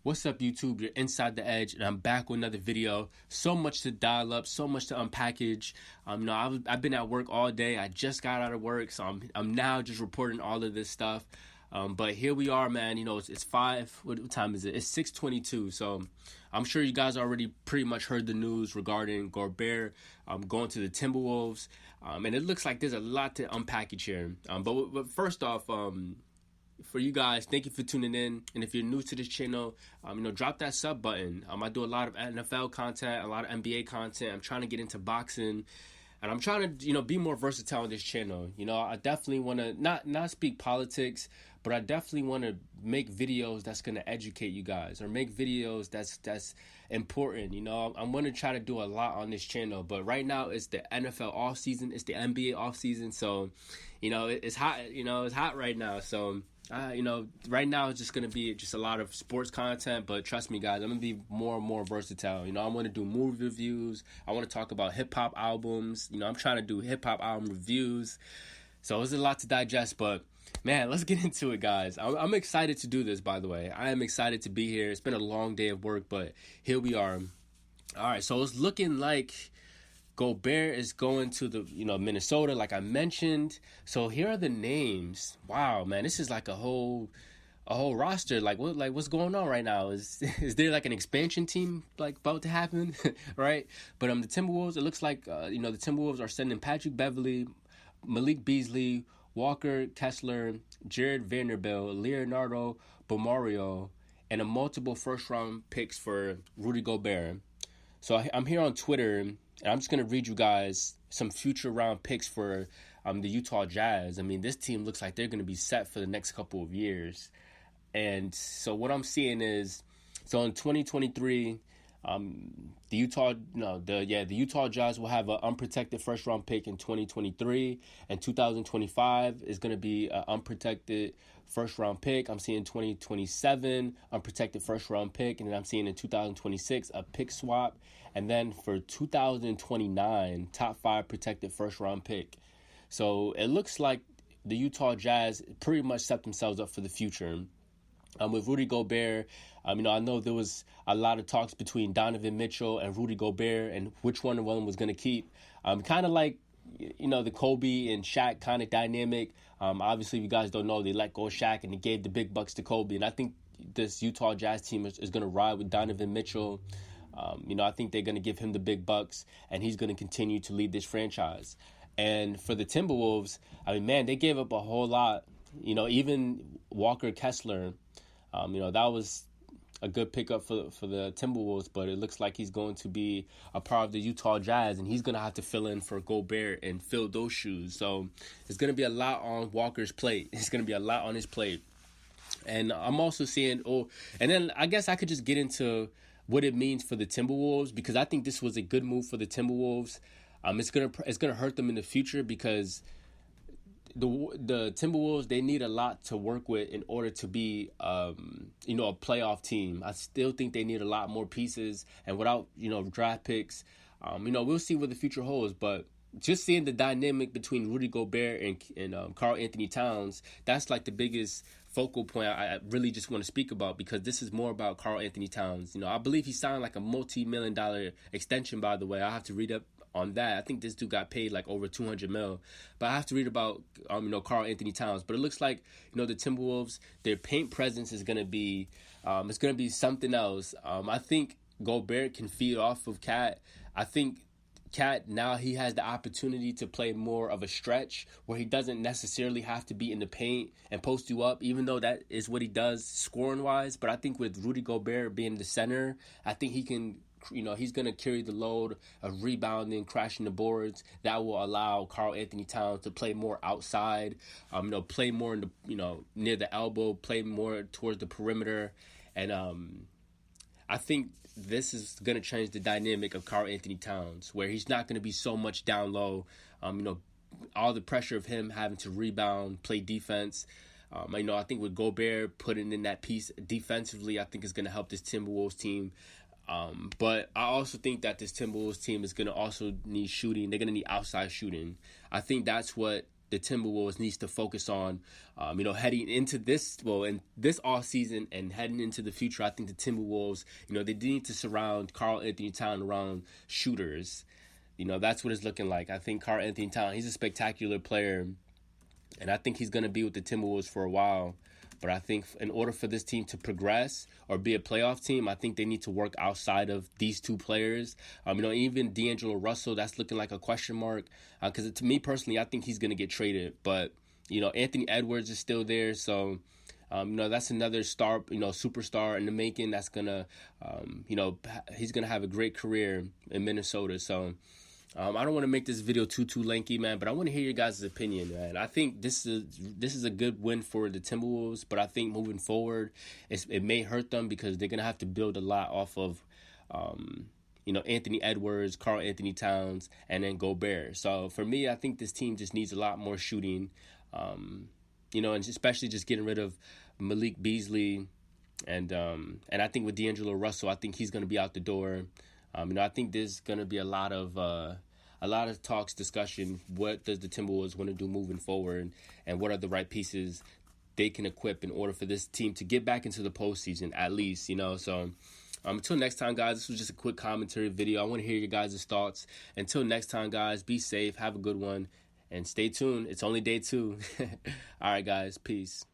What's up, YouTube? You're Inside the Edge, and I'm back with another video. So much to dial up, so much to unpackage. I've been at work all day. I just got out of work, so I'm now just reporting all of this stuff. But here we are, man. It's 5. What time is it? It's 6:22. So I'm sure you guys already pretty much heard the news regarding Gobert going to the Timberwolves. And it looks like there's a lot to unpackage here. But first off, for you guys, thank you for tuning in. And if you're new to this channel, drop that sub button. I do a lot of NFL content, a lot of NBA content. I'm trying to get into boxing, and I'm trying to, be more versatile on this channel. I definitely want to not speak politics, but I definitely want to make videos that's going to educate you guys, or make videos that's important. I'm going to try to do a lot on this channel, but right now it's the NFL off season, it's the NBA off season, so it's hot. It's hot right now, so. Right now it's just going to be just a lot of sports content, but trust me, guys, I'm going to be more and more versatile. I want to do movie reviews. I want to talk about hip-hop albums. I'm trying to do hip-hop album reviews. So there's a lot to digest, but, man, let's get into it, guys. I'm excited to do this, by the way. I am excited to be here. It's been a long day of work, but here we are. All right, so it's looking like Gobert is going to the Minnesota, like I mentioned. So here are the names. Wow, man, this is like a whole roster. What's going on right now? Is there like an expansion team like about to happen, right? But the Timberwolves. It looks like the Timberwolves are sending Patrick Beverley, Malik Beasley, Walker Kessler, Jared Vanderbilt, Leandro Bolmaro, and a multiple first-round picks for Rudy Gobert. So I'm here on Twitter, and I'm just going to read you guys some future round picks for the Utah Jazz. This team looks like they're going to be set for the next couple of years. And so what I'm seeing is, so in 2023, the Utah Jazz will have an unprotected first round pick in 2023, and 2025 is going to be an unprotected first round pick. I'm seeing 2027 unprotected first round pick, and then I'm seeing in 2026 a pick swap, and then for 2029 top 5 protected first round pick. So it looks like the Utah Jazz pretty much set themselves up for the future. With Rudy Gobert, I know there was a lot of talks between Donovan Mitchell and Rudy Gobert and which one of them was going to keep. Kind of like, the Kobe and Shaq kind of dynamic. Obviously, if you guys don't know, they let go of Shaq and they gave the big bucks to Kobe. And I think this Utah Jazz team is going to ride with Donovan Mitchell. I think they're going to give him the big bucks, and he's going to continue to lead this franchise. And for the Timberwolves, they gave up a whole lot. Even Walker Kessler, that was a good pickup for the Timberwolves, but it looks like he's going to be a part of the Utah Jazz, and he's going to have to fill in for Gobert and fill those shoes. So it's going to be a lot on Walker's plate. It's going to be a lot on his plate. And I'm also seeing, and then I guess I could just get into what it means for the Timberwolves, because I think this was a good move for the Timberwolves. It's gonna hurt them in the future, because the Timberwolves, they need a lot to work with in order to be a playoff team. I still think they need a lot more pieces, and without draft picks, we'll see what the future holds. But just seeing the dynamic between Rudy Gobert and Karl-Anthony Towns, that's like the biggest focal point I really just want to speak about, because this is more about Karl-Anthony Towns. I believe he signed like a multi-million-dollar extension, by the way. I have to read up on that. I think this dude got paid like over $200 million. But I have to read about Karl-Anthony Towns. But it looks like the Timberwolves, their paint presence is gonna be something else. I think Gobert can feed off of Cat. I think Cat, now he has the opportunity to play more of a stretch where he doesn't necessarily have to be in the paint and post you up, even though that is what he does scoring wise. But I think with Rudy Gobert being the center, I think he can, he's going to carry the load of rebounding, crashing the boards. That will allow Karl-Anthony Towns to play more outside, play more in the, near the elbow, play more towards the perimeter. And I think this is going to change the dynamic of Karl-Anthony Towns, where he's not going to be so much down low. All the pressure of him having to rebound, play defense. I think with Gobert putting in that piece defensively, I think is going to help this Timberwolves team. But I also think that this Timberwolves team is going to also need shooting. They're going to need outside shooting. I think that's what the Timberwolves needs to focus on, heading into in this off season and heading into the future. I think the Timberwolves, they need to surround Karl-Anthony Towns around shooters. That's what it's looking like. I think Karl-Anthony Towns, he's a spectacular player, and I think he's going to be with the Timberwolves for a while. But I think in order for this team to progress or be a playoff team, I think they need to work outside of these two players. Even D'Angelo Russell, that's looking like a question mark. Because to me personally, I think he's going to get traded. But, Anthony Edwards is still there. So, that's another star, superstar in the making that's going to, he's going to have a great career in Minnesota. So, I don't want to make this video too lengthy, man, but I want to hear your guys' opinion, man. I think this is a good win for the Timberwolves, but I think moving forward, it may hurt them because they're gonna have to build a lot off of, Anthony Edwards, Karl-Anthony Towns, and then Gobert. So for me, I think this team just needs a lot more shooting, and especially just getting rid of Malik Beasley, and I think with D'Angelo Russell, I think he's gonna be out the door. I think there's going to be a lot of talks, discussion. What does the Timberwolves want to do moving forward, and what are the right pieces they can equip in order for this team to get back into the postseason at least, So until next time, guys, this was just a quick commentary video. I want to hear your guys' thoughts. Until next time, guys, be safe, have a good one, and stay tuned. It's only day 2. All right, guys, peace.